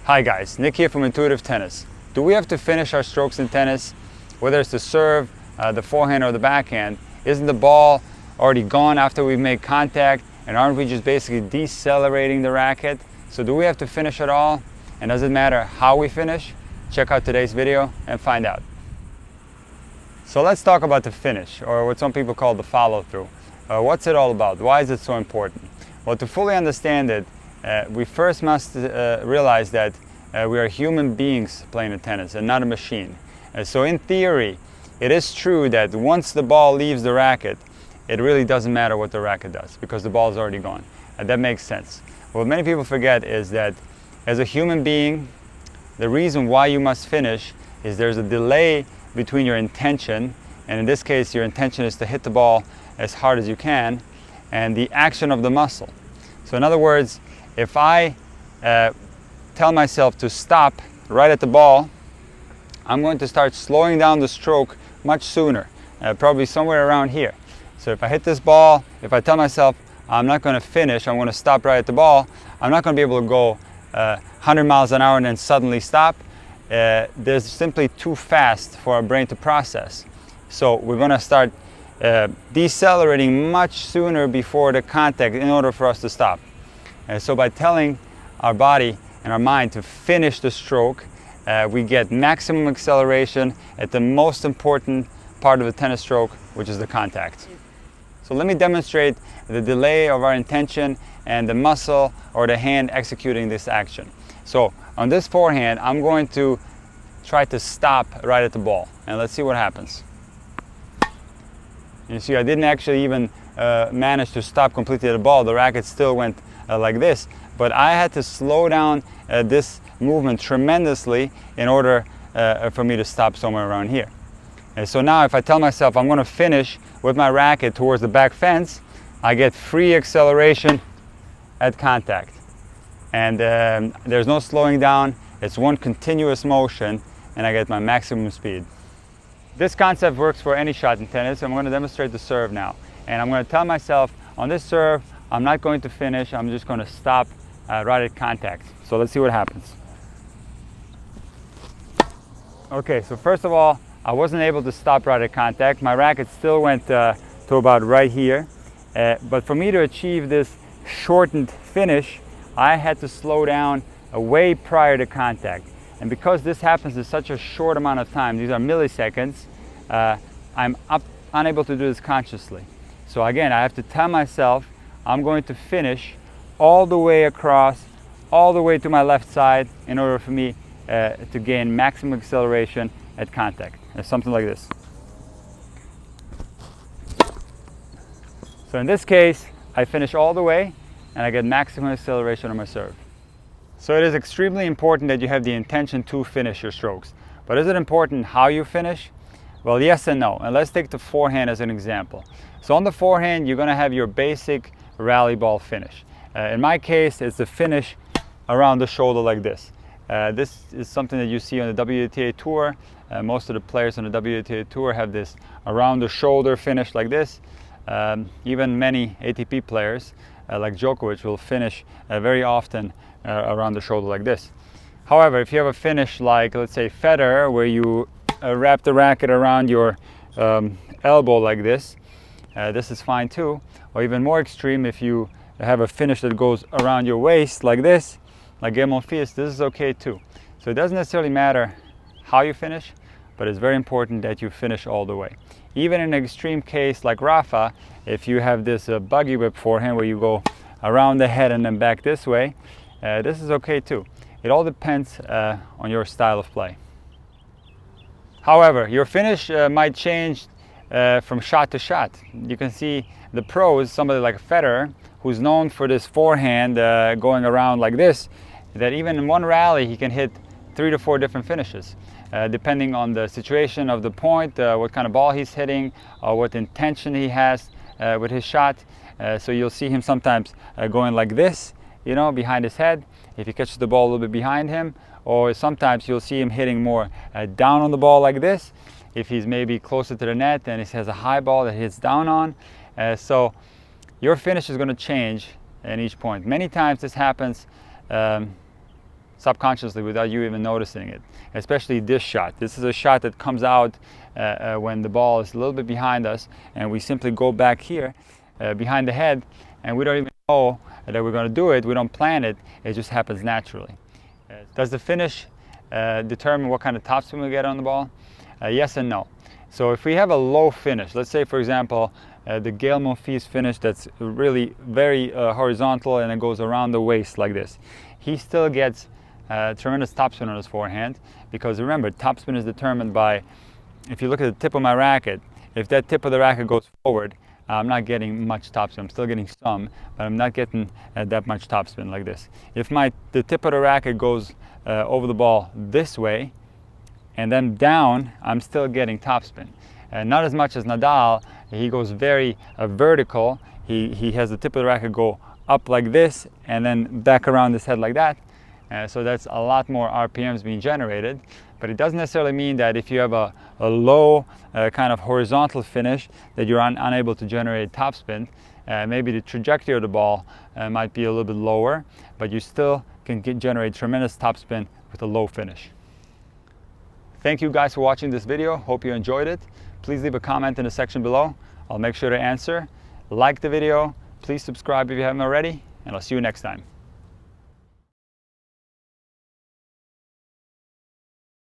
Hi guys, Nick here from Intuitive Tennis. Do we have to finish our strokes in tennis? Whether it's the serve, the forehand or the backhand, isn't the ball already gone after we've made contact, and aren't we just basically decelerating the racket? So do we have to finish at all? And does it matter how we finish? Check out today's video and find out. So let's talk about the finish, or what some people call the follow-through. What's it all about? Why is it so important? Well, to fully understand it, we first must realize that we are human beings playing the tennis and not a machine. So in theory, it is true that once the ball leaves the racket, it really doesn't matter what the racket does because the ball is already gone. That makes sense. What many people forget is that as a human being, the reason why you must finish is there's a delay between your intention, and in this case your intention is to hit the ball as hard as you can, and the action of the muscle. So in other words, if I tell myself to stop right at the ball, I'm going to start slowing down the stroke much sooner, probably somewhere around here. So if I hit this ball, if I tell myself I'm not going to finish, I'm going to stop right at the ball, I'm not going to be able to go 100 miles an hour and then suddenly stop. There's simply too fast for our brain to process. So we're going to start decelerating much sooner before the contact in order for us to stop. So by telling our body and our mind to finish the stroke, we get maximum acceleration at the most important part of the tennis stroke, which is the contact. So let me demonstrate the delay of our intention and the muscle or the hand executing this action. So on this forehand, I'm going to try to stop right at the ball, and let's see what happens. You see, I didn't actually even manage to stop completely at the ball. The racket still went like this, but I had to slow down this movement tremendously in order for me to stop somewhere around here. And so now if I tell myself I'm going to finish with my racket towards the back fence, I get free acceleration at contact. And there's no slowing down, it's one continuous motion, and I get my maximum speed. This concept works for any shot in tennis. I'm going to demonstrate the serve now. And I'm going to tell myself on this serve, I'm not going to finish, I'm just going to stop right at contact. So let's see what happens. Okay, so first of all, I wasn't able to stop right at contact. My racket still went to about right here. But for me to achieve this shortened finish, I had to slow down way prior to contact. And because this happens in such a short amount of time, these are milliseconds, I'm unable to do this consciously. So again, I have to tell myself I'm going to finish all the way across, all the way to my left side in order for me to gain maximum acceleration at contact. Something like this. So in this case, I finish all the way and I get maximum acceleration on my serve. So it is extremely important that you have the intention to finish your strokes. But is it important how you finish? Well, yes and no. And let's take the forehand as an example. So on the forehand, you're going to have your basic rally ball finish. In my case, it's the finish around the shoulder like this. This is something that you see on the WTA Tour. Most of the players on the WTA Tour have this around the shoulder finish like this. Even many ATP players like Djokovic will finish very often around the shoulder like this. However, if you have a finish like, let's say, Federer, where you wrap the racket around your elbow like this, this is fine too. Or even more extreme, if you have a finish that goes around your waist like this, like Game Monfils, this is okay too. So it doesn't necessarily matter how you finish, but it's very important that you finish all the way. Even in an extreme case like Rafa, if you have this buggy whip forehand where you go around the head and then back this way, this is okay too. It all depends on your style of play. However, your finish might change from shot to shot. You can see the pros, somebody like Federer, who's known for this forehand going around like this, that even in one rally he can hit 3 to 4 different finishes, depending on the situation of the point, what kind of ball he's hitting, or what intention he has with his shot. So you'll see him sometimes going like this, you know, behind his head, if he catches the ball a little bit behind him, or sometimes you'll see him hitting more down on the ball like this, if he's maybe closer to the net and he has a high ball that hits down on. So your finish is going to change in each point. Many times this happens subconsciously without you even noticing it, especially this shot. This is a shot that comes out when the ball is a little bit behind us, and we simply go back here behind the head, and we don't even know that we're going to do it. We don't plan it. It just happens naturally. Does the finish determine what kind of topspin we get on the ball? Yes and no. So if we have a low finish, let's say for example the Gael Monfils finish that's really very horizontal and it goes around the waist like this, he still gets tremendous topspin on his forehand, because remember, topspin is determined by, if you look at the tip of my racket, if that tip of the racket goes forward, I'm not getting much topspin. I'm still getting some, but I'm not getting that much topspin like this. If the tip of the racket goes over the ball this way and then down, I'm still getting topspin. Not as much as Nadal. He goes very vertical. He has the tip of the racket go up like this and then back around his head like that. So that's a lot more RPMs being generated. But it doesn't necessarily mean that if you have a low kind of horizontal finish that you're unable to generate topspin. Maybe the trajectory of the ball might be a little bit lower, but you still can generate tremendous topspin with a low finish. Thank you guys for watching this video. Hope you enjoyed it. Please leave a comment in the section below. I'll make sure to answer. Like the video. Please subscribe if you haven't already, and I'll see you next time.